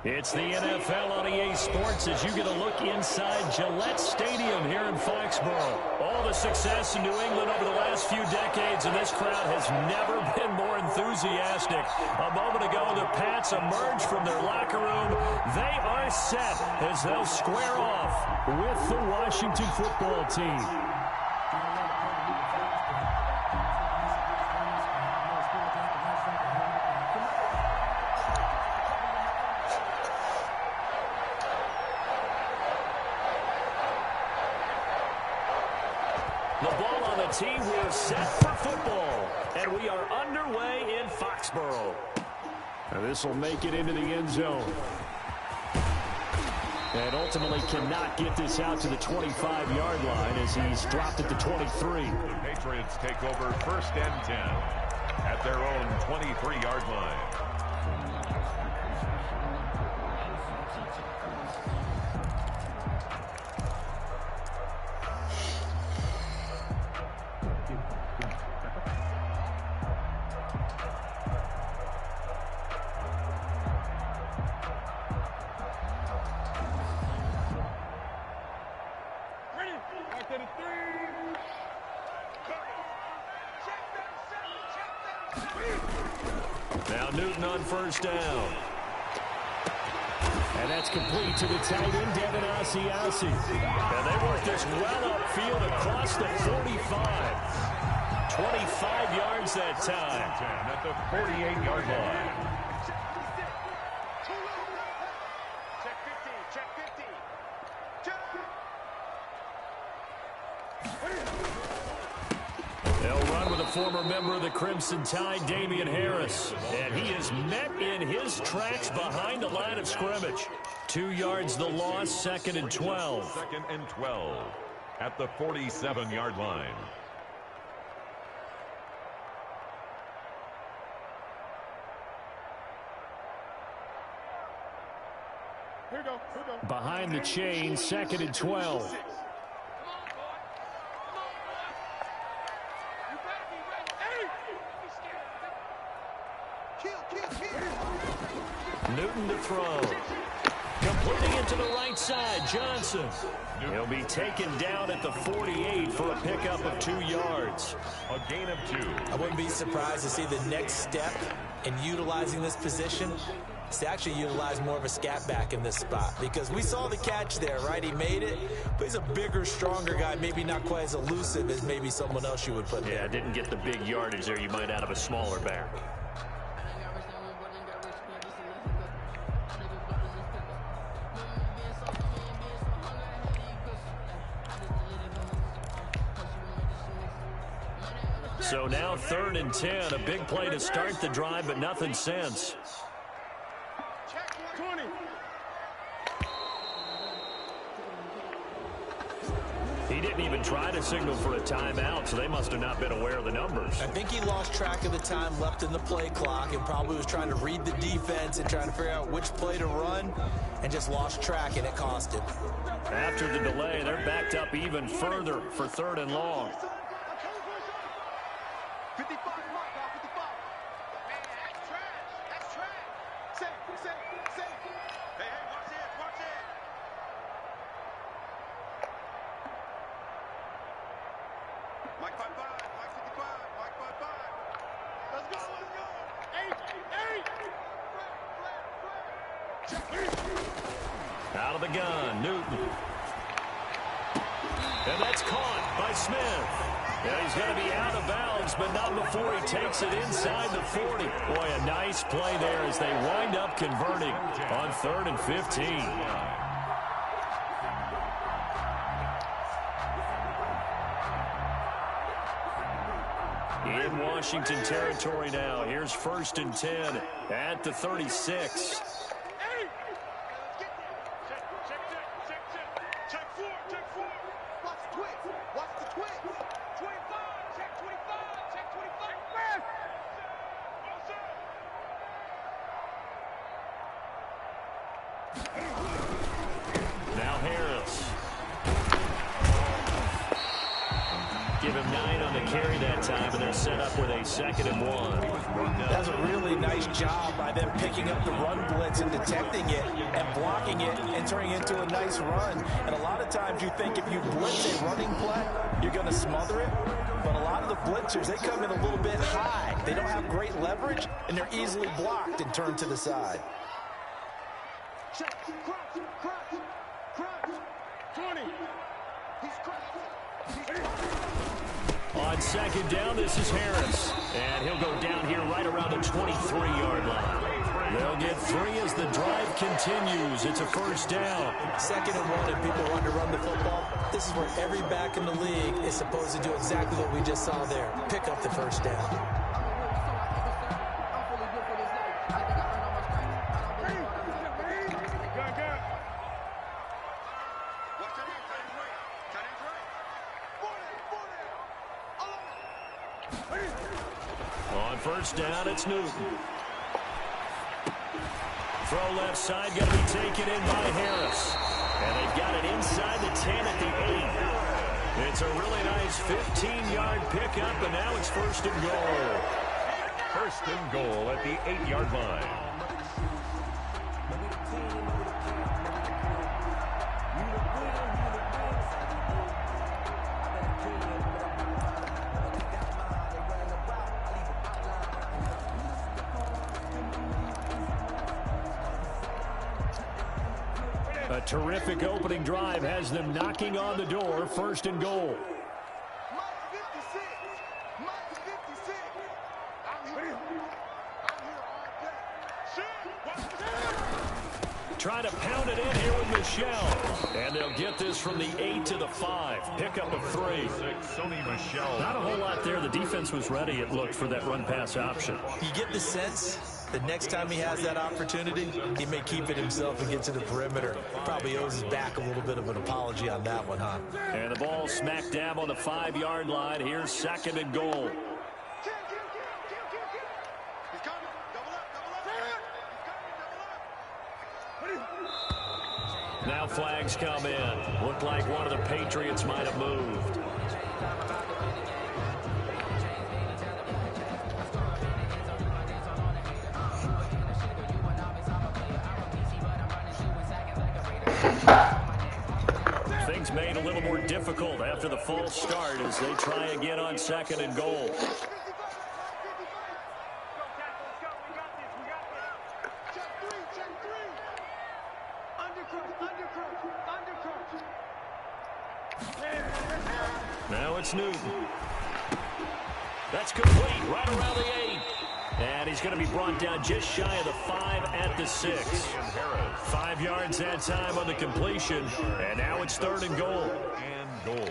It's the NFL on EA Sports as you get a look inside Gillette Stadium here in Foxborough. All the success in New England over the last few decades, and this crowd has never been more enthusiastic. A moment ago, the Pats emerged from their locker room. They are set as they'll square off with the Washington football team. The ball on the tee, we're set for football. And we are underway in Foxborough. And this will make it into the end zone. And ultimately cannot get this out to the 25-yard line as he's dropped it to 23. The Patriots take over 1st and 10 at their own 23-yard line. Now Newton on 1st down. And that's complete to the tight end, Devin Asiasi. And they work this well upfield across the 45. 25 yards that time. At the 48-yard line. They'll run with a former member of the Crimson Tide, Damian Harris. And he is met in his tracks behind the line of scrimmage. 2 yards the loss, 2nd and 12. 2nd and 12 at the 47-yard line. Behind the chain, 2nd and 12. Newton to throw. Completing it to the right side, Johnson. He'll be taken down at the 48 for a pickup of 2 yards. A gain of 2. I wouldn't be surprised to see the next step in utilizing this position is to actually utilize more of a scat back in this spot, because we saw the catch there, right? He made it, but he's a bigger, stronger guy, maybe not quite as elusive as maybe someone else you would put there. Yeah, didn't get the big yardage there you might out of a smaller back. So now 3rd and 10, a big play to start the drive, but nothing since. He didn't even try to signal for a timeout, so they must have not been aware of the numbers. I think he lost track of the time left in the play clock and probably was trying to read the defense and trying to figure out which play to run and just lost track, and it cost him. After the delay, they're backed up even further for 3rd and long. 55, 55. Man, that's trash. That's trash. Safe. Hey, watch it. Mike 55, Mike 55, Mike 55. Let's go. 8. Out of the gun, Newton. And that's caught by Smith. Yeah, he's going to be out of bounds, but not before he takes it inside the 40. Boy, a nice play there as they wind up converting on 3rd and 15. In Washington territory now. Here's 1st and 10 at the 36. Now Harris. Give him 9 on the carry that time, and they're set up with a 2nd and 1. That's a really nice job by them picking up the run blitz and detecting it and blocking it and turning it into a nice run. And a lot of times you think if you blitz a running play, you're going to smother it. But a lot of the blitzers, they come in a little bit high. They don't have great leverage, and they're easily blocked and turned to the side. Check, crunch, 20. He's crushed. On 2nd down, this is Harris. And he'll go down here right around the 23-yard line. They'll get 3 as the drive continues. It's a 1st down. 2nd and 1, and people want to run the football. This is where every back in the league is supposed to do exactly what we just saw there. Pick up the 1st down. On 1st down, it's Newton. Throw left side, going to be taken in by Harris. And they've got it inside the 10 at the 8. It's a really nice 15-yard pickup, and now it's 1st and goal. 1st and goal at the 8-yard line. A terrific opening drive has them knocking on the door. 1st and goal. Trying to pound it in here with Michelle. And they'll get this from the 8 to the 5. Pickup of 3. Sony Michelle. Not a whole lot there. The defense was ready, it looked, for that run-pass option. You get the sense the next time he has that opportunity, he may keep it himself and get to the perimeter. Probably owes his back a little bit of an apology on that one, huh? And the ball smack dab on the 5-yard line. Here's 2nd and goal. Now flags come in. Looked like one of the Patriots might have moved. Things made a little more difficult after the false start as they try again on 2nd and goal. Now it's Newton. That's complete right around the 8. And he's going to be brought down just shy of the 5 at the 6. 5 yards that time on the completion. And now it's 3rd and goal. And goal.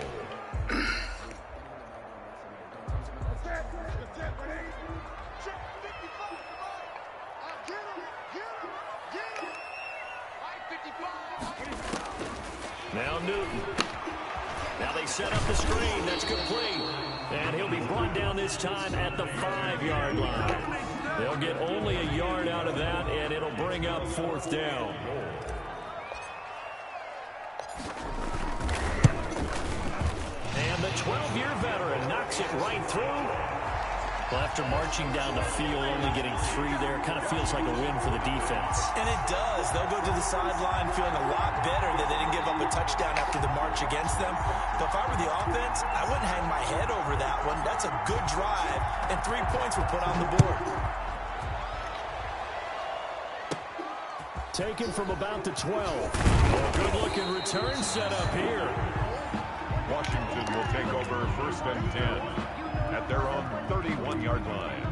Now Newton. Now they set up the screen. That's complete. And he'll be brought down this time at the 5-yard line. They'll get only a yard out of that, and it'll bring up 4th down. And the 12-year veteran knocks it right through. Well, after marching down the field, only getting 3 there, kind of feels like a win for the defense. And it does. They'll go to the sideline feeling a lot better that they didn't give up a touchdown after the march against them. But if I were the offense, I wouldn't hang my head over that one. That's a good drive, and 3 points were put on the board. Taken from about the 12. A good-looking return set up here. Washington will take over 1st and 10 at their own 31-yard line.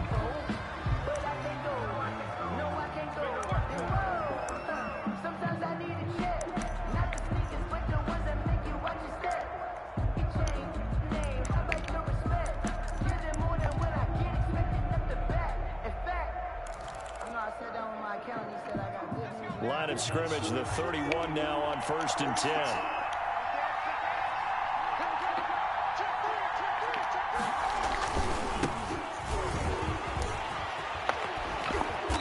Line of scrimmage, the 31 now on 1st and 10.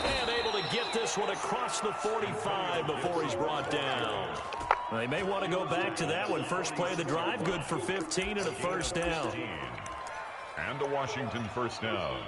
And able to get this one across the 45 before he's brought down. They may want to go back to that one. First play of the drive, good for 15 and a first down. And a Washington first down.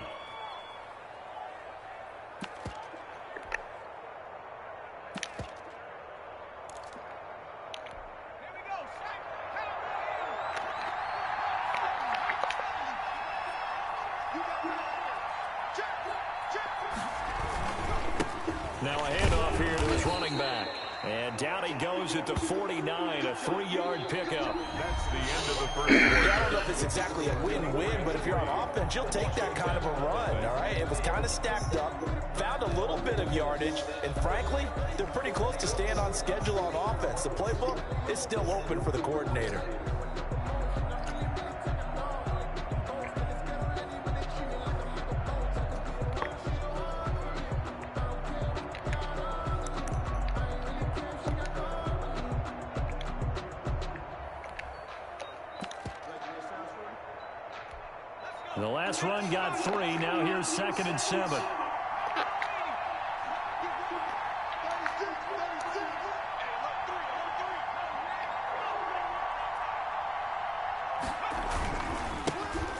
Now a handoff here to his running back. And down he goes at the 49, a 3-yard pickup. That's the end of the first quarter. Yeah, I don't know if it's exactly a win-win, but if you're on offense, you'll take that kind of a run, all right? It was kind of stacked up, found a little bit of yardage, and frankly, they're pretty close to staying on schedule on offense. The playbook is still open for the coordinator. The last run got 3. Now here's 2nd and 7.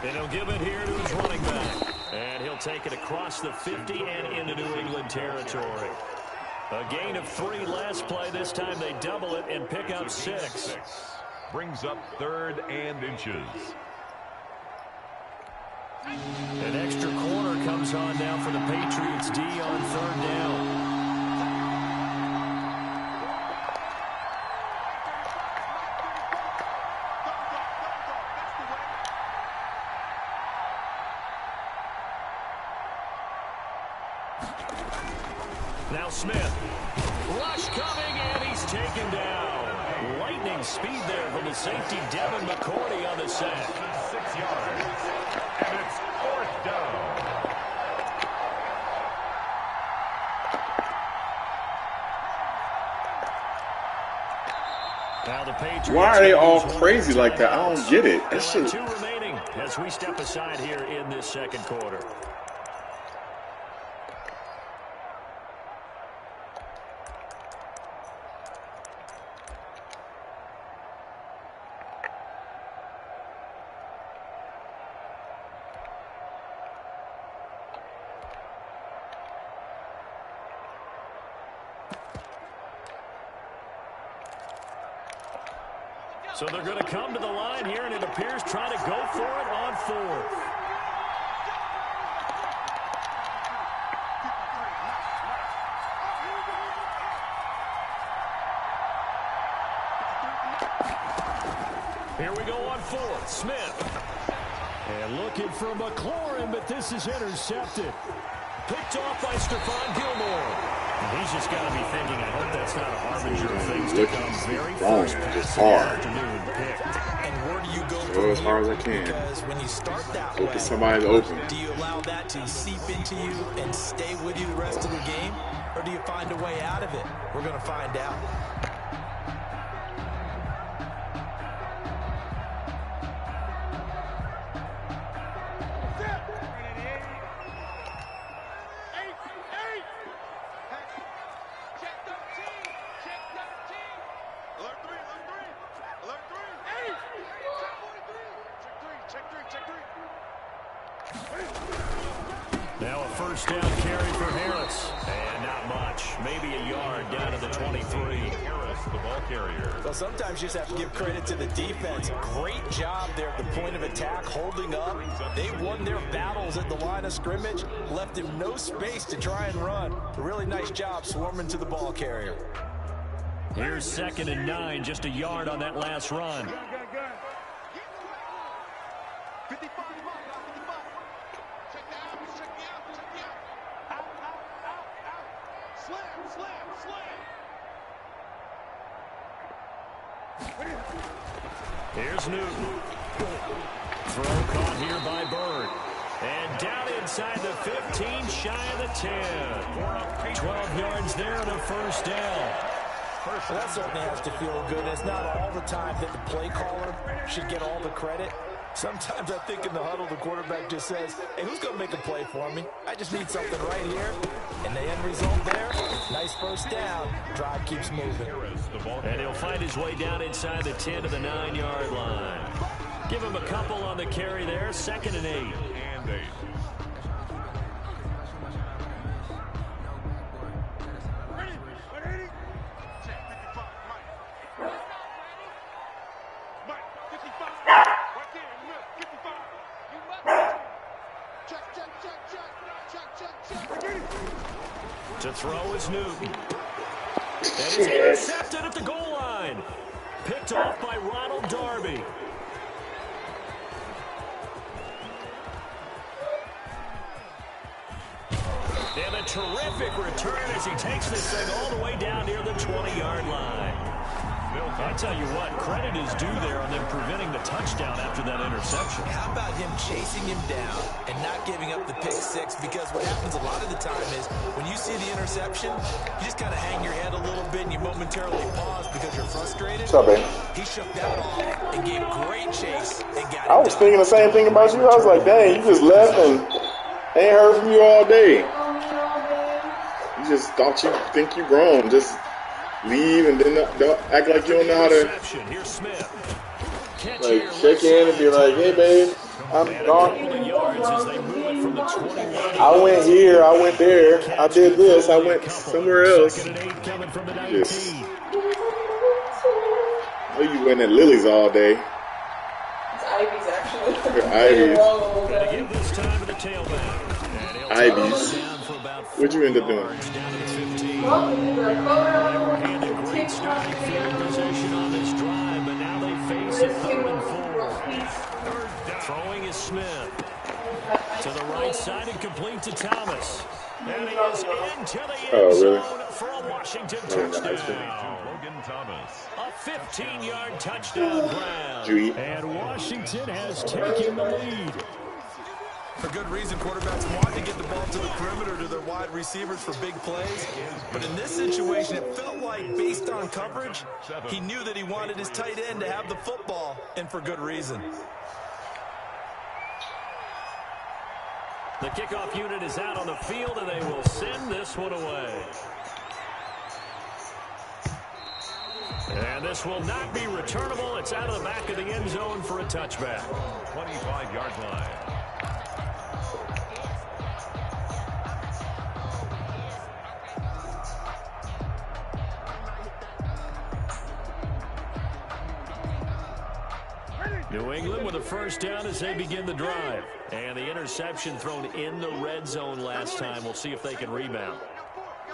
And he'll give it here to his running back. And he'll take it across the 50 and into New England territory. A gain of 3 last play. This time they double it and pick up 6. Brings up 3rd and inches. An extra corner comes on now for the Patriots D on 3rd down. Now Smith. Rush coming, and he's taken down. Lightning speed there from the safety, Devin McCourty, on the sack. 6 yards. And it's 4th down. Now the Patriots. Why are they all crazy like that? I don't get it. That shit. 2 remaining as we step aside here in this 2nd quarter. So they're going to come to the line here, and it appears trying to go for it on 4th. Here we go on 4th. Smith. And looking for McLaurin, but this is intercepted. Picked off by Stephon Gilmore. He's just got to be thinking, I hope that's not a harbinger of things to come. Very first pass of the afternoon picked. And where do you go Go as hard as I can. Because when you start that Hope way, somebody's open. do you allow that to seep into you and stay with you the rest of the game? Or do you find a way out of it? We're going to find out. Now a first down carry for Harris. And not much. Maybe a yard down to the 23. Harris, the ball carrier. Well, sometimes you just have to give credit to the defense. Great job there at the point of attack, holding up. They won their battles at the line of scrimmage, left him no space to try and run. A really nice job swarming to the ball carrier. Here's 2nd and 9, just a yard on that last run. Here's Newton. Throw caught here by Bird. And down inside the 15, shy of the 10. 12 yards there and a first down. Well, that certainly has to feel good. It's not all the time that the play caller should get all the credit. Sometimes I think in the huddle, the quarterback just says, hey, who's going to make a play for me? I just need something right here. And the end result there, nice first down. Drive keeps moving. And he'll find his way down inside the 10 to the 9-yard line. Give him a couple on the carry there. 2nd and 8. And 8. To throw is Newton. And it's intercepted at the goal line. Picked off by Ronald Darby. And a terrific return as he takes this thing all the way down near the 20-yard line. I tell you what, credit is due there on them preventing the touchdown after that interception. How about him chasing him down and not giving up the pick six? Because what happens a lot of the time is when you see the interception, you just kind of hang your head a little bit and you momentarily pause because you're frustrated. What's up, man? He shook that off and gave great chase and got it I was done. thinking the same thing about you. I was like, dang, you just left and ain't heard from you all day. You just thought you think you grown. Just leave and then don't act like you don't know how to. Here's Smith. Like, shake your hand and be like, hey, babe, I'm gone. I went here, I went there, I did this, I went somewhere else. Yes. Oh, you went at Lily's all day. It's Ivy's, actually. Ivy's. Gonna give this time to the tailback. Ivy's. What'd you end up doing? Well, we did the photo, And a great starting field position on this drive, but now they face a 3rd and 4. Throwing is Smith. To the right side and complete to Thomas. And he is into the end zone for a Washington touchdown. Logan Thomas. A 15-yard touchdown grab. And Washington has taken the lead. For good reason, quarterbacks want to get the ball to the perimeter to their wide receivers for big plays. But in this situation, it felt like, based on coverage, he knew that he wanted his tight end to have the football, and for good reason. The kickoff unit is out on the field, and they will send this one away. And this will not be returnable. It's out of the back of the end zone for a touchback. 25-yard line. New England with a first down as they begin the drive. And the interception thrown in the red zone last time. We'll see if they can rebound.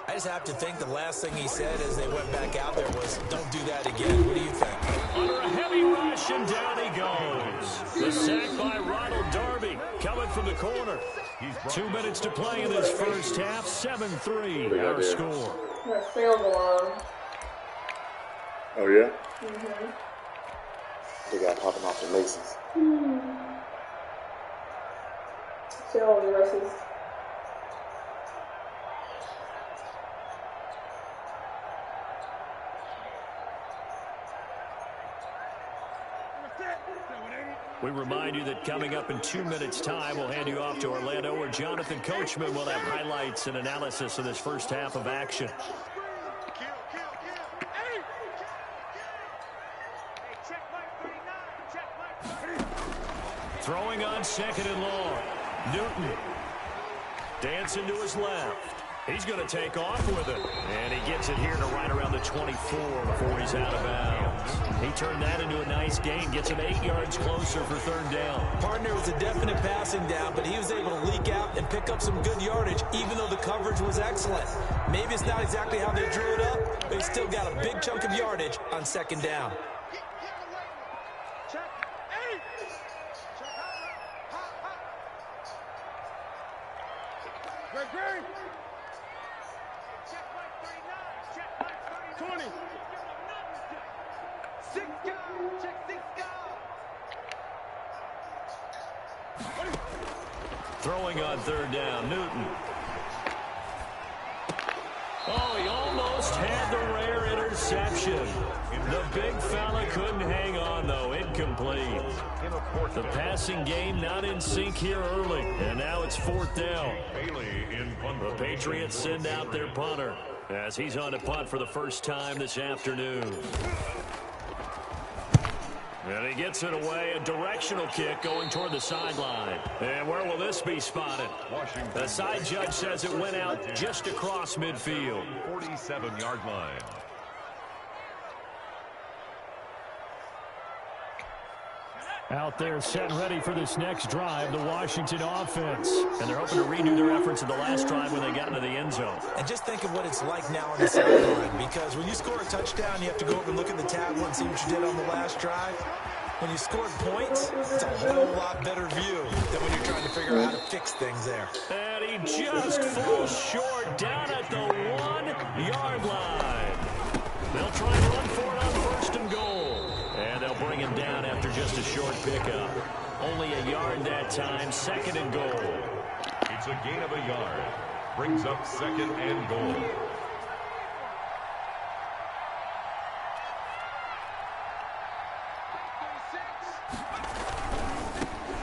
I just have to think the last thing he said as they went back out there was, don't do that again. What do you think? Under a heavy rush, and down he goes. The sack by Ronald Darby coming from the corner. 2 minutes to play in this first half. 7-3 our score. Field goal. Oh, yeah? Mm-hmm. They got popping off the laces. Still the races. We remind you that coming up in 2 minutes' time, we'll hand you off to Orlando, where Jonathan Coachman will have highlights and analysis of this first half of action. Throwing on 2nd and long. Newton dancing to his left. He's going to take off with it. And he gets it here to right around the 24 before he's out of bounds. He turned that into a nice gain. Gets him 8 yards closer for 3rd down. Partner was a definite passing down, but he was able to leak out and pick up some good yardage, even though the coverage was excellent. Maybe it's not exactly how they drew it up, but he still got a big chunk of yardage on 2nd down. Throwing on 3rd down, Newton. Oh, he almost had the rare interception. The big fella couldn't hang on, though. Incomplete. The passing game not in sync here early. And now it's 4th down. The Patriots send out their punter as he's on to punt for the first time this afternoon. And he gets it away, a directional kick going toward the sideline. And where will this be spotted? The side judge says it went out just across midfield. 47-yard line. Out there set and ready for this next drive, the Washington offense. And they're hoping to redo their efforts in the last drive when they got into the end zone. And just think of what it's like now on the sideline, because when you score a touchdown, you have to go over and look at the tablet and see what you did on the last drive. When you scored points, it's a whole lot better view than when you're trying to figure out how to fix things there. And he just falls short down at the 1-yard line. They'll try and run for it on 1st and goal. And they'll bring him down after just a short pickup. Only a yard that time, 2nd and goal. It's a gain of a yard. Brings up 2nd and goal.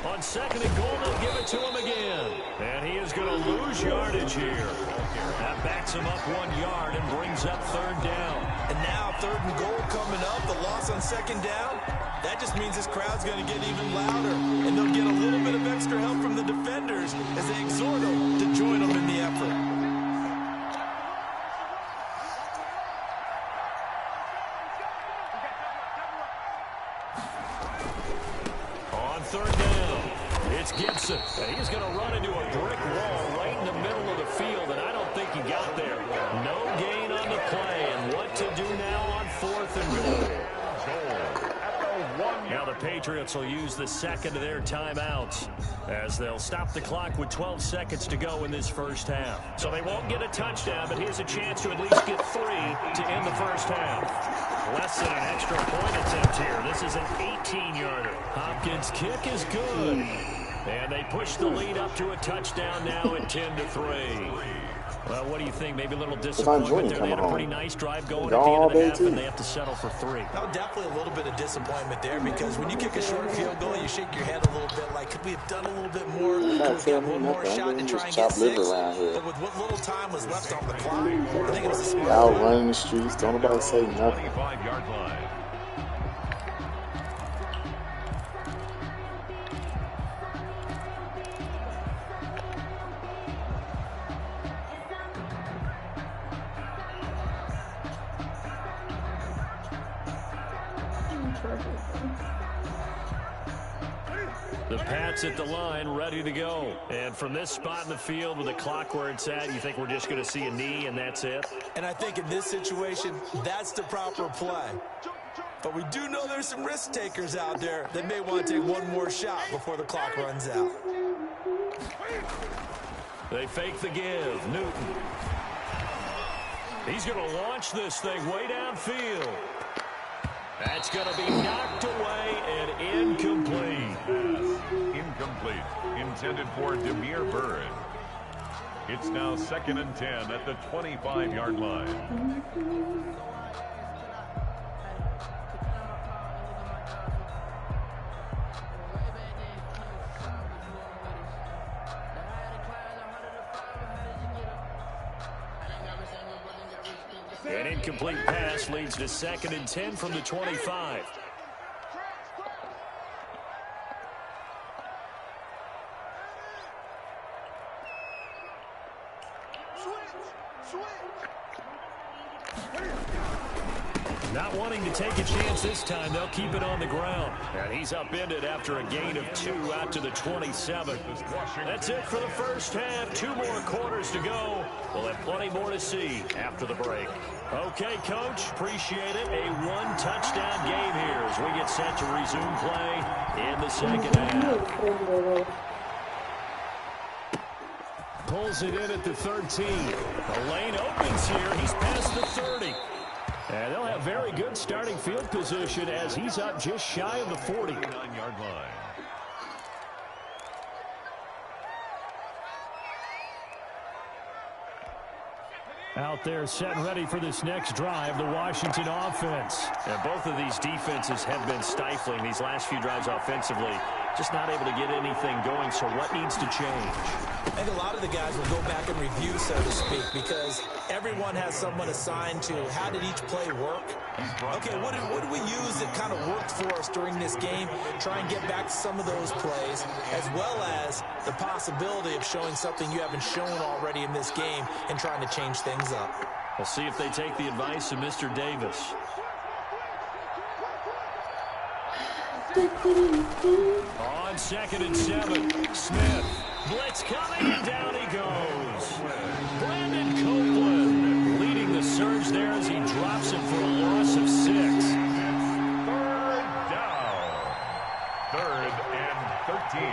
On 2nd and goal, they'll give it to him again. And he is going to lose yardage here. That backs him up 1 yard and brings up 3rd down. And now 3rd and goal coming up, the loss on 2nd down. That just means this crowd's going to get even louder. And they'll get a little bit of extra help from the defenders as they exhort them to join them in the effort. On 3rd down, it's Gibson. And he's going to run into a brick wall right in the middle of the field, and I don't think he got there. No gain on the play, and what to do now on 4th and goal. Now the Patriots will use the 2nd of their timeouts as they'll stop the clock with 12 seconds to go in this first half. So they won't get a touchdown, but here's a chance to at least get 3 to end the first half. Less than an extra point attempt here. This is an 18-yarder. Hopkins' kick is good. And they push the lead up to a touchdown now at 10-3. Well, what do you think? Maybe a little disappointment there. They had a pretty nice drive going at the end of the half, and they have to settle for 3. No, definitely a little bit of disappointment there, because when you kick a short field goal, you shake your head a little bit like, could we have done a little bit more? Could we get one more shot to try and get 6? But with what little time was left on the clock, I think it was a smart out running the streets. Don't nobody say nothing. 25-yard line. The Pats at the line, ready to go. And from this spot in the field with the clock where it's at, you think we're just going to see a knee and that's it? And I think in this situation, that's the proper play. But we do know there's some risk takers out there that may want to take one more shot before the clock runs out. They fake the give. Newton. He's going to launch this thing way downfield. That's going to be knocked away and incomplete. Incomplete. Intended for Demir Bird. It's now 2nd and 10 at the 25-yard line. An incomplete pass leads to 2nd and 10 from the 25. Not wanting to take a chance this time, they'll keep it on the ground. And he's upended after a gain of 2 out to the 27. That's it for the first half. 2 more quarters to go. We'll have plenty more to see after the break. Okay, Coach, appreciate it. A 1-touchdown game here as we get set to resume play in the second half. Pulls it in at the 13. The lane opens here. He's past the 30. And they'll have very good starting field position as he's up just shy of the 40. 9-yard line. Out there set and ready for this next drive, the Washington offense. And both of these defenses have been stifling these last few drives offensively. Just not able to get anything going, so what needs to change? I think a lot of the guys will go back and review, so to speak, because everyone has someone assigned to how did each play work. Okay, what did we use that kind of worked for us during this game? Try and get back to some of those plays, as well as the possibility of showing something you haven't shown already in this game and trying to change things up. We'll see if they take the advice of Mr. Davis. On 2nd and 7, Smith. Blitz coming, and down he goes. Brandon Copeland leading the surge there as he drops it for a loss of 6. 3rd down. 3rd and 13.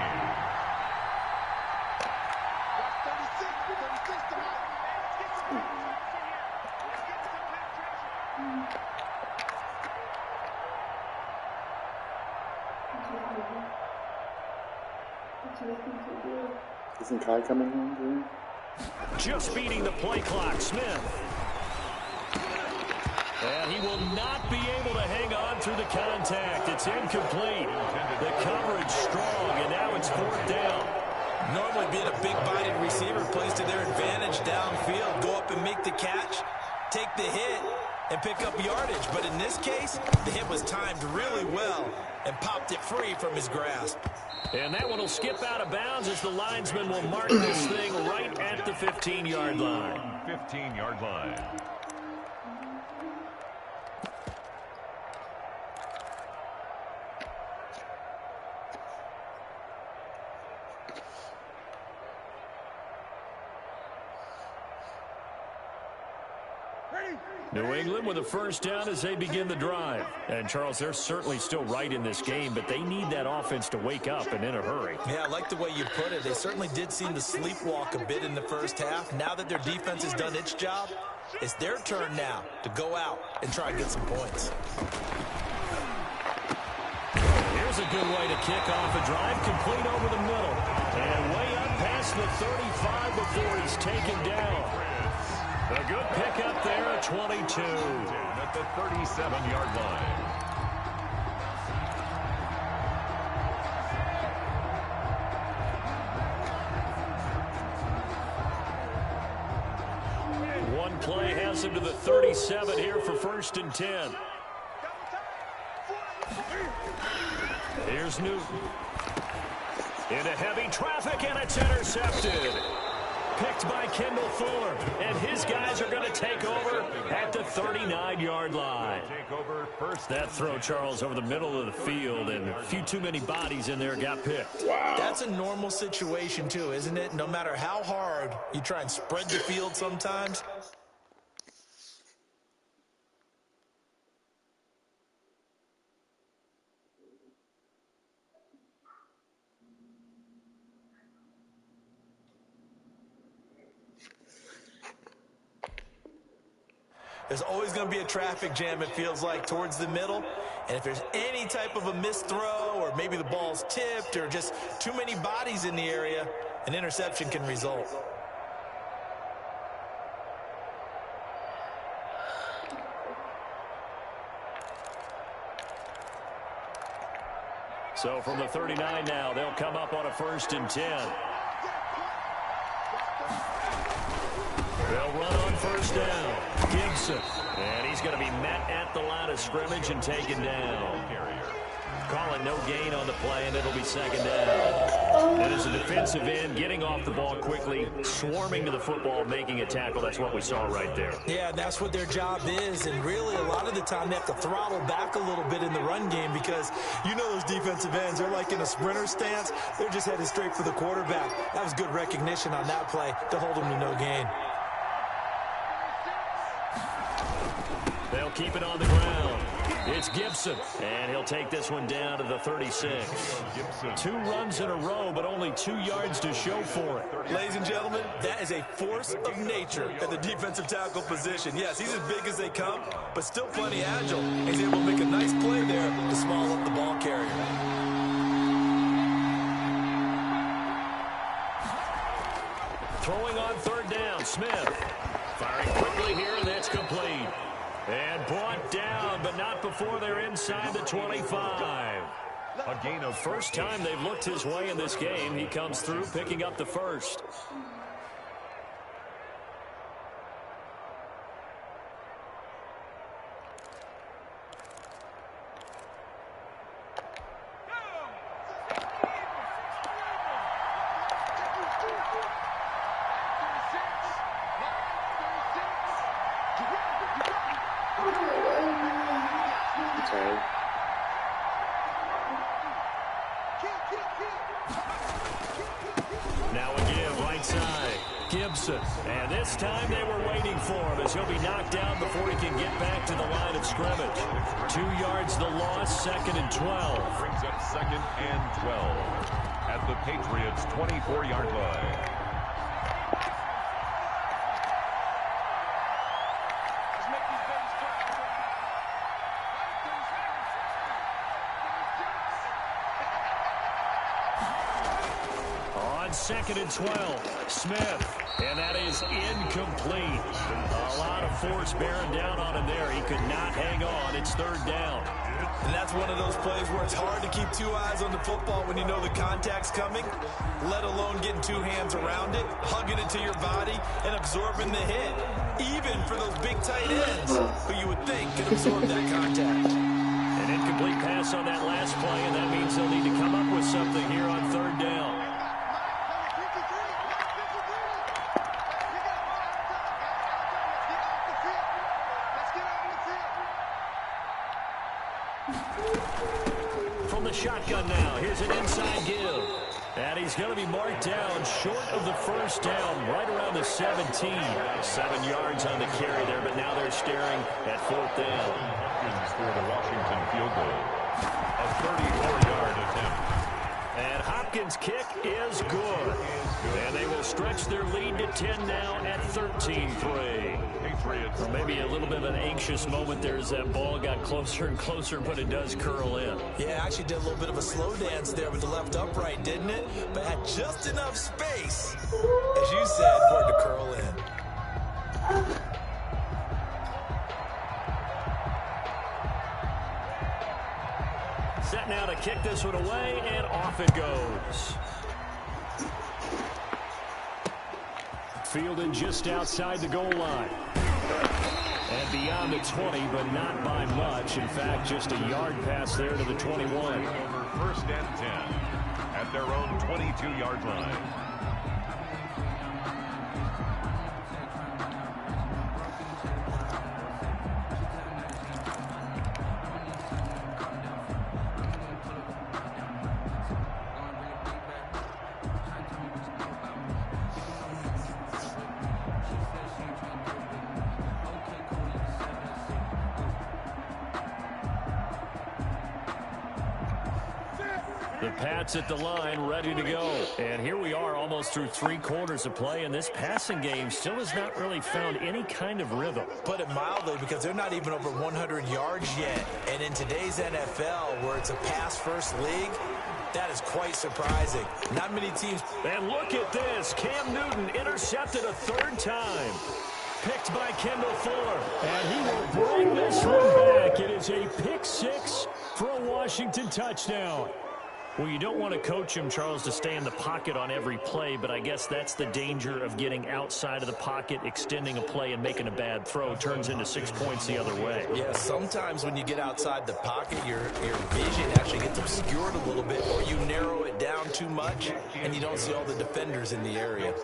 Isn't Kai coming home, dude? Just beating the play clock, Smith. And he will not be able to hang on through the contact. It's incomplete. The coverage strong, and now it's 4th down. Normally being a big-bodied receiver plays to their advantage downfield. Go up and make the catch, take the hit, and pick up yardage. But in this case, the hit was timed really well and popped it free from his grasp. And that one will skip out of bounds as the linesman will mark this thing right at the 15-yard line. 15-yard line. New England with a 1st down as they begin the drive. And, Charles, they're certainly still right in this game, but they need that offense to wake up and in a hurry. Yeah, I like the way you put it. They certainly did seem to sleepwalk a bit in the first half. Now that their defense has done its job, it's their turn now to go out and try and get some points. Here's a good way to kick off a drive, complete over the middle. And way up past the 35 before he's taken down. A good pickup there at 22. At the 37-yard line. One play has him to the 37 here for 1st and 10. Here's Newton. Into heavy traffic, and it's intercepted. Picked by Kendall Fuller, and his guys are going to take over at the 39-yard line. That throw, Charles, over the middle of the field, and a few too many bodies in there got picked. Wow. That's a normal situation, too, isn't it? No matter how hard you try and spread the field sometimes. There's always going to be a traffic jam, it feels like, towards the middle. And if there's any type of a missed throw, or maybe the ball's tipped, or just too many bodies in the area, an interception can result. So from the 39 now, they'll come up on a 1st and 10. They'll run on 1st down. Gibson. And he's going to be met at the line of scrimmage and taken down. Calling no gain on the play, and it'll be 2nd down. And as a defensive end, getting off the ball quickly, swarming to the football, making a tackle. That's what we saw right there. Yeah, that's what their job is. And really, a lot of the time, they have to throttle back a little bit in the run game because you know those defensive ends, they're like in a sprinter stance. They're just headed straight for the quarterback. That was good recognition on that play to hold them to no gain. They'll keep it on the ground. It's Gibson, and he'll take this one down to the 36. 2 runs in a row, but only 2 yards to show for it. Ladies and gentlemen, that is a force of nature at the defensive tackle position. Yes, he's as big as they come, but still plenty agile. He's able to make a nice play there to small up the ball carrier. Throwing on 3rd down, Smith. Firing quickly here, and that's complete. And brought down, but not before they're inside the 25. A gain of First time they've looked his way in this game. He comes through picking up the first. Now again, right side, Gibson. And this time they were waiting for him as he'll be knocked down before he can get back to the line of scrimmage. 2 yards the loss, 2nd and 12. Brings up 2nd and 12 at the Patriots' 24-yard line. On 2nd and 12, Smith. And that is incomplete. A lot of force bearing down on him there. He could not hang on. It's 3rd down. And that's one of those plays where it's hard to keep 2 eyes on the football when you know the contact's coming, let alone getting 2 hands around it, hugging it to your body, and absorbing the hit. Even for those big tight ends, who you would think could absorb that contact. An incomplete pass on that last play, and that means they'll need to come up with something here on 3rd down. From the shotgun now, here's an inside give. And he's going to be marked down short of the 1st down, right around the 17. 7 yards on the carry there, but now they're staring at 4th down. Hopkins for the Washington field goal. A 34-yard attempt. And Hopkins' kick is good. And they will stretch their lead to 10 now at 13-3. Patriots. Well, maybe a little bit of an anxious moment there as that ball got closer and closer, but it does curl in. Yeah, actually did a little bit of a slow dance there with the left upright, didn't it? But had just enough space, as you said, for it to curl in. Set now to kick this one away, and off it goes. Fielded just outside the goal line. And beyond the 20, but not by much. In fact, just a yard pass there to the 21. Over 1st and 10 at their own 22-yard line. The Pats at the line, ready to go. And here we are almost through 3 quarters of play, and this passing game still has not really found any kind of rhythm. Put it mildly, because they're not even over 100 yards yet. And in today's NFL, where it's a pass-first league, that is quite surprising. Not many teams. And look at this. Cam Newton intercepted a 3rd time. Picked by Kendall Fuller. And he will bring this one back. It is a pick 6 for a Washington touchdown. Well, you don't want to coach him, Charles, to stay in the pocket on every play, but I guess that's the danger of getting outside of the pocket, extending a play, and making a bad throw. Turns into 6 points the other way. Yeah, sometimes when you get outside the pocket, your vision actually gets obscured a little bit, or you narrow it down too much, and you don't see all the defenders in the area.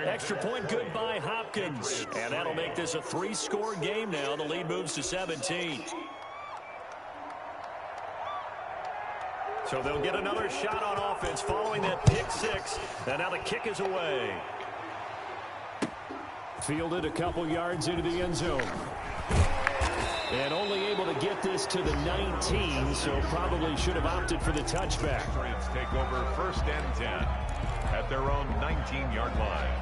Extra point good by Hopkins, and that'll make this a 3-score game now. The lead moves to 17. So they'll get another shot on offense following that pick 6. And now the kick is away. Fielded a couple yards into the end zone. And only able to get this to the 19, so probably should have opted for the touchback. Patriots take over 1st and 10 at their own 19-yard line.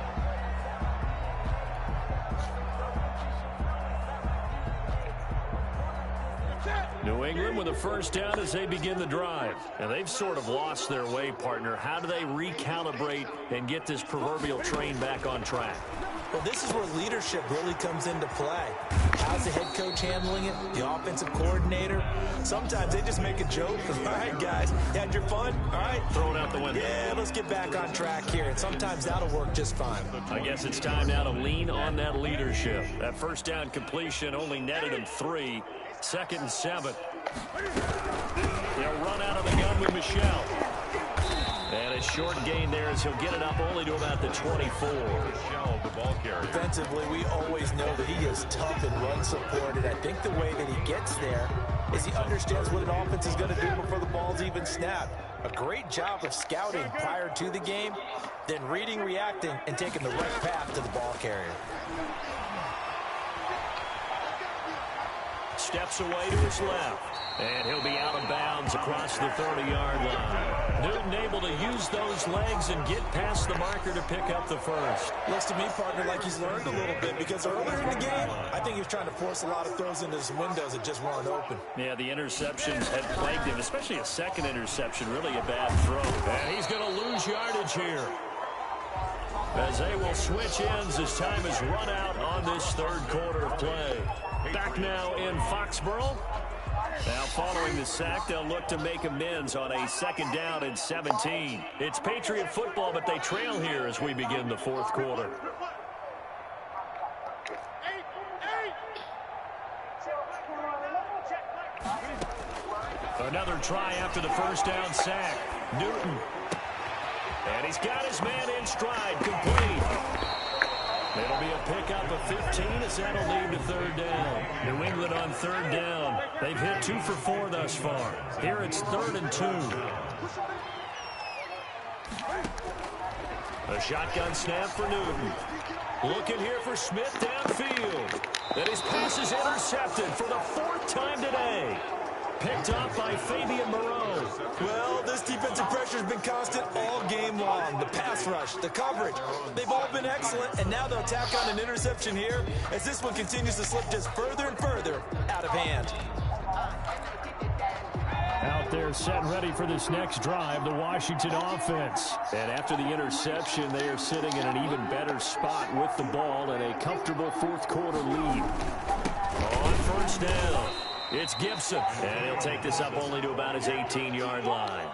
That's it. New England with a first down as they begin the drive. And they've sort of lost their way, partner. How do they recalibrate and get this proverbial train back on track? Well, this is where leadership really comes into play. How's the head coach handling it? The offensive coordinator? Sometimes they just make a joke. All right, guys, had your fun? All right. Throw it out the window. Yeah, let's get back on track here. And sometimes that'll work just fine. I guess it's time now to lean on that leadership. That first down completion only netted him 3. 2nd and 7. They'll run out of the gun with Michelle. And a short gain there as he'll get it up only to about the 24. Michelle, the ball carrier. Defensively, we always know that he is tough and run supported. I think the way that he gets there is he understands what an offense is going to do before the ball's even snapped. A great job of scouting prior to the game, then reading, reacting, and taking the right path to the ball carrier. Steps away to his left. And he'll be out of bounds across the 30-yard line. Newton able to use those legs and get past the marker to pick up the first. Looks to me, partner, like he's learned a little bit because earlier in the game, I think he was trying to force a lot of throws into his windows that just weren't open. Yeah, the interceptions had plagued him, especially a second interception, really a bad throw. And he's going to lose yardage here, as they will switch ends as time is run out on this third quarter of play. Back now in Foxborough. Now following the sack, they'll look to make amends on a 2nd down and 17. It's Patriot football, but they trail here as we begin the 4th quarter. Another try after the first down sack. Newton. And he's got his man in stride, complete. It'll be a pickup of 15 as that'll lead to 3rd down. New England on 3rd down. They've hit 2 for 4 thus far. Here it's 3rd and 2. A shotgun snap for Newton. Looking here for Smith downfield. And his pass is intercepted for the 4th time today. Picked off by Fabian Moreau. Well, this defensive pressure has been constant all game long. The pass rush, the coverage, they've all been excellent, and now they'll tack on an interception here as this one continues to slip just further and further out of hand. Out there set ready for this next drive, the Washington offense. And after the interception, they are sitting in an even better spot with the ball and a comfortable 4th quarter lead. On 1st down. It's Gibson, and he'll take this up only to about his 18-yard line.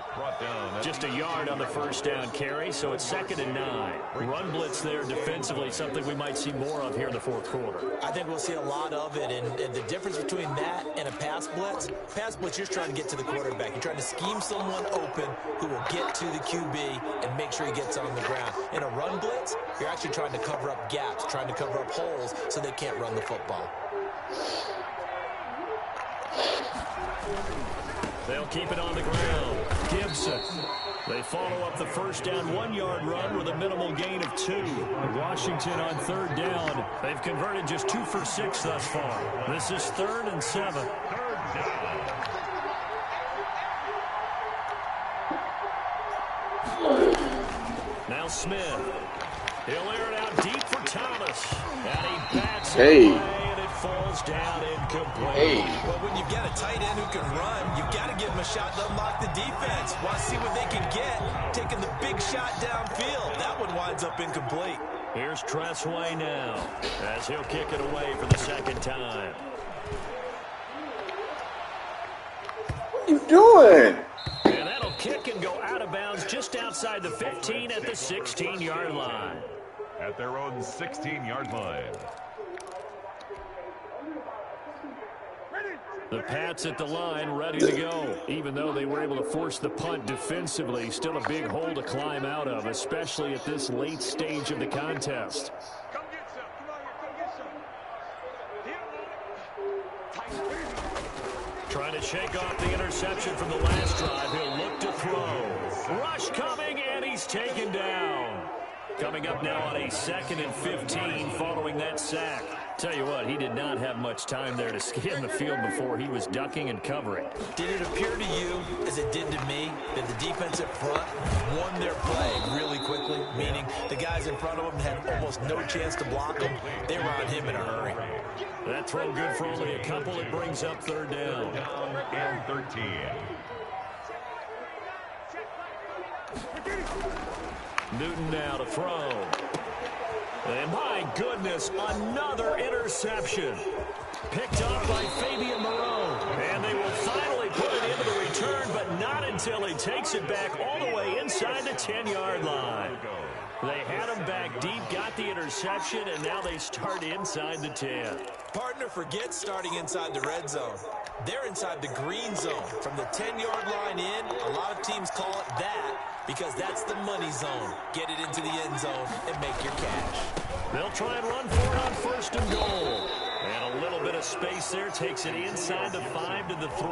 Just a yard on the first down carry, so it's 2nd and 9. Run blitz there defensively, something we might see more of here in the 4th quarter. I think we'll see a lot of it, and the difference between that and a pass blitz, you're trying to get to the quarterback. You're trying to scheme someone open who will get to the QB and make sure he gets on the ground. In a run blitz, you're actually trying to cover up gaps, trying to cover up holes so they can't run the football. They'll keep it on the ground. Gibson. They follow up the first down 1-yard run with a minimal gain of 2. Washington on 3rd down. They've converted just 2 for 6 thus far. This is 3rd and 7. Now Smith. He'll air it out deep for Thomas. And he bats it away, and it falls down incomplete. Well, when you've got a tight end who can run, you've got to give him a shot to unlock the defense. Want to see what they can get. Taking the big shot downfield. That one winds up incomplete. Here's Tressway now, as he'll kick it away for the 2nd time. What are you doing? And that'll kick and go out of bounds just outside the 15 at the 16-yard line. At their own 16-yard line. The Pats at the line ready to go. Even though they were able to force the punt defensively, still a big hole to climb out of, especially at this late stage of the contest. Come get some. Come on here. Come get some. Trying to shake off the interception from the last drive. He'll look to throw. Rush coming, and he's taken down. Coming up now on a 2nd and 15 following that sack. Tell you what, he did not have much time there to scan the field before he was ducking and covering. Did it appear to you, as it did to me, that the defense up front won their play really quickly? Meaning the guys in front of them had almost no chance to block him. They were on him in a hurry. That throw good for only a couple. It brings up 3rd down. And 13. Newton now to throw. And my goodness, another interception. Picked off by Fabian Moreau. And they will finally put it into the return, but not until he takes it back all the way inside the 10-yard line. They had him back deep, got the interception, and now they start inside the 10. Partner, forget starting inside the red zone. They're inside the green zone. From the 10-yard line in, a lot of teams call it that because that's the money zone. Get it into the end zone and make your cash. They'll try and run for it on 1st and goal. And a little bit of space there takes it inside the 5 to the 3.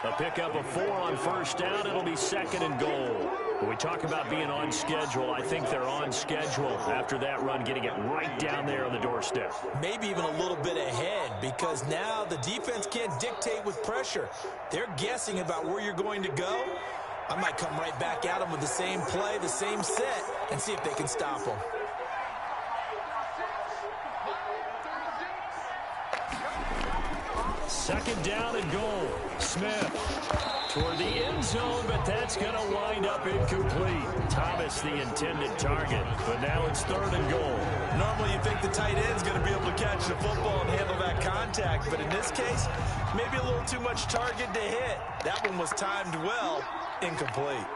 A pickup of 4 on 1st down. It'll be 2nd and goal. When we talk about being on schedule, I think they're on schedule after that run, getting it right down there on the doorstep. Maybe even a little bit ahead because now the defense can't dictate with pressure. They're guessing about where you're going to go. I might come right back at them with the same play, the same set, and see if they can stop them. Second down and goal. Smith toward the end zone, but that's going to wind up incomplete. Thomas the intended target, but now it's 3rd and goal. Normally you think the tight end's going to be able to catch the football and handle that contact, but in this case, maybe a little too much target to hit. That one was timed well, incomplete.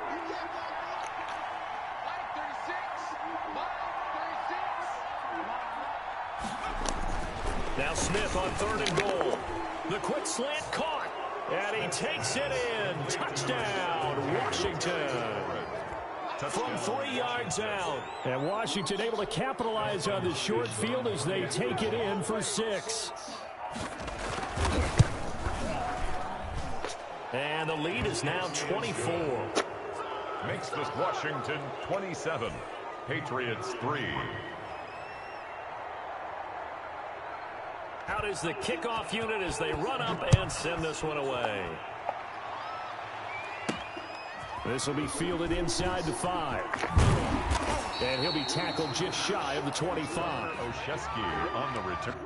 Now Smith on 3rd and goal. The quick slant caught, and he takes it in. Touchdown, Washington. From 3 yards out. And Washington able to capitalize on the short field as they take it in for 6. And the lead is now 24. Makes this Washington 27. Patriots 3. Out is the kickoff unit as they run up and send this one away. This will be fielded inside the 5. And he'll be tackled just shy of the 25. Oshesky on the return.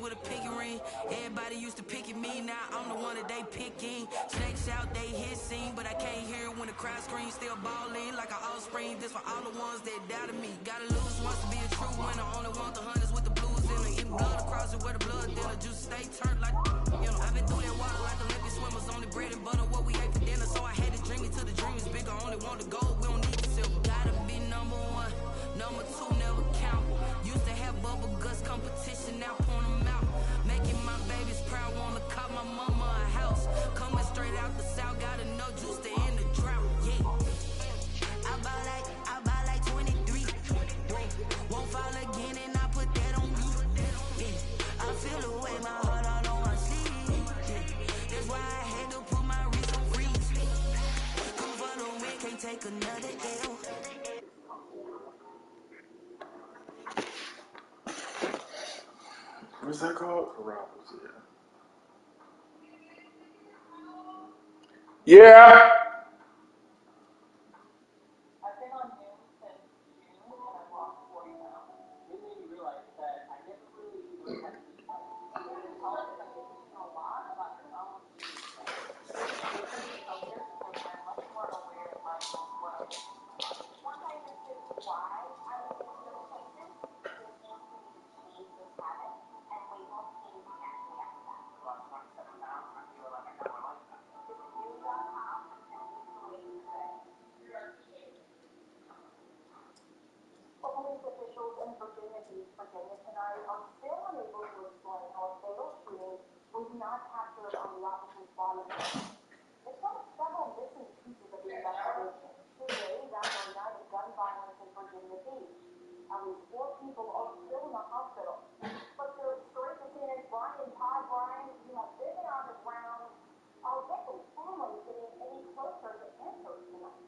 With a pinky ring, everybody used to pick at me. Now I'm the one that they picking. Snakes out, they hit scene, but I can't hear when the crowd screams. Still balling like an offspring. This for all the ones that doubted me. Gotta lose once to be a true winner. Only want the hunters with the blues in it. Even blood across it where the blood dinner. Juice stay turned like you know. I've been through that water like Olympic swimmers. Only bread and butter what we ate for dinner. So I had to dream it till the dream is bigger. Only want the gold, we don't need the silver. Gotta be number 1, number 2 never count. Used to have bubble guts competition, now point them out. Making my babies proud, wanna call my mama a house. Coming straight out the south, gotta know juice to end the drought. Yeah, I buy like 23. Won't fall again, and I put that on you. Yeah, I feel the way my heart all on my sleeve. Yeah, that's why I had to put my wrist on freeze. Come for the win, can't take another L. What's that called? Parabolas, yeah. Yeah. I've been on Zoom since June and I've lost 40 pounds. It made me realize that I never really even had to eat. In college, I was eating a lot about your own. I'm much more aware At least 4 people are still in the hospital. But the story continues. Brian, they've been on the ground. I'll get the family getting any closer to answers tonight.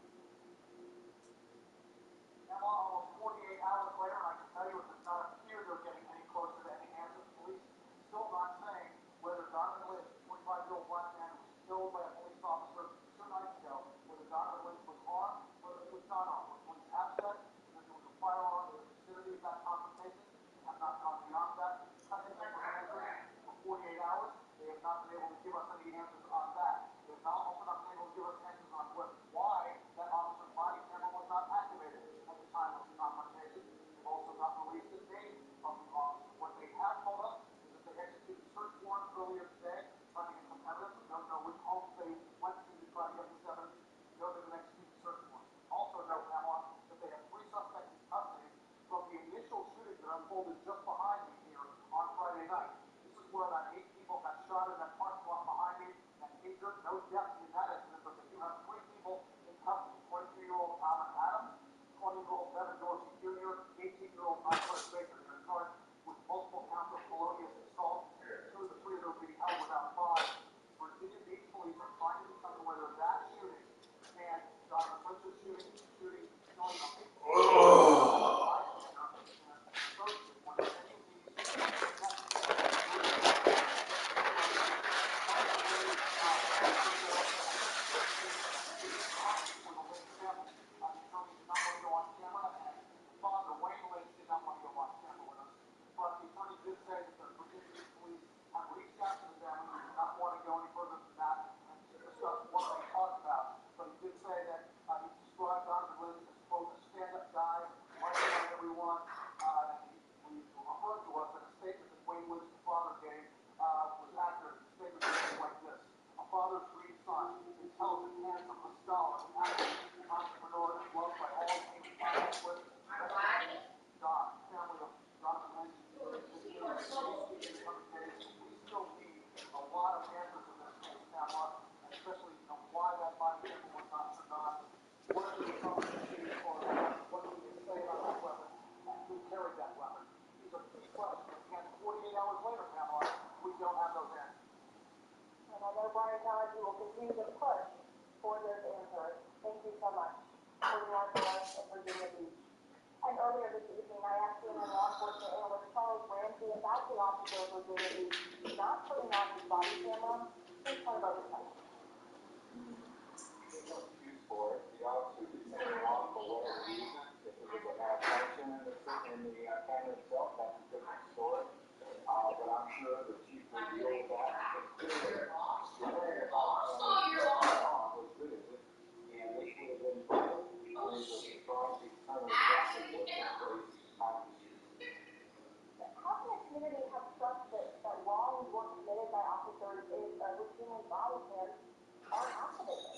Now, almost 48 hours later, I can tell you it does not appear they're getting any closer to any answers. Police still not saying whether Donovan Lynch, the 25-year-old black man who was killed by a police officer 2 nights ago, whether Donovan Lynch was armed, whether he was not armed. What police have said is that there was a firearm in the vicinity of that confrontation. They have not gone beyond that. Nothing for answers for 48 hours. They have not been able to give us any answers on that. They have also not been able to give us answers on why that officer's body camera was not activated at the time of the confrontation. They've also not released the name of the officer. What they have told us is that they executed search warrants earlier today, trying to get some evidence. We don't know which homes they went to try to get this evidence. We know they're going to execute search warrants. Also know, Pamela, that they have 3 suspects in custody from the initial shooting that unfolded just behind me here on Friday night. This is where about 8 people got shot in that parking lot behind me and injured. No deaths in that incident, but they do have 3 people in custody. 22-year-old Alan Adams, 20-year-old Devin Dorsey Jr., 18-year-old Michael Baker. They're charged with multiple counts of felonious assault. 2 of the 3 of them being held without bond. Virginia Beach police are trying to determine whether that shooting and Donovan Lynch's shooting, killing of people. We will continue to push for those answers. Thank you so much for your work in Virginia Beach. And earlier this evening, I asked CNN law enforcement analyst Charles Ramsey about the officer of Virginia Beach not putting on his body camera. Please turn it over to him. There's no excuse for it. The officer did something wrong for whatever reason. If it was a malfunction in the camera itself, that's a different story. But I'm sure the chief will deal with that. How can the community have trust that wrongs were committed by officers if routinely body cams are activated?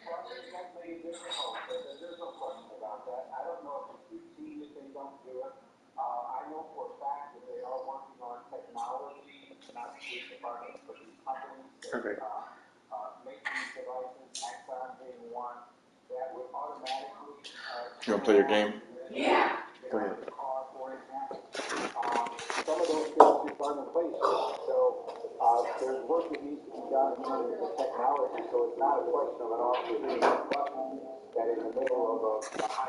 Trust is definitely difficult. There's no question about that. I don't know if it's routine if they don't do it. I know for a fact that they are working on technology, not the police department, but these companies that make these devices, Axon being one, that would automatically... You want to play your game? Yeah. Go ahead. For example. Some of those things just aren't in place. So there's work that needs to be done in terms of the technology. So it's not a question of an officer being a button that in the middle of a high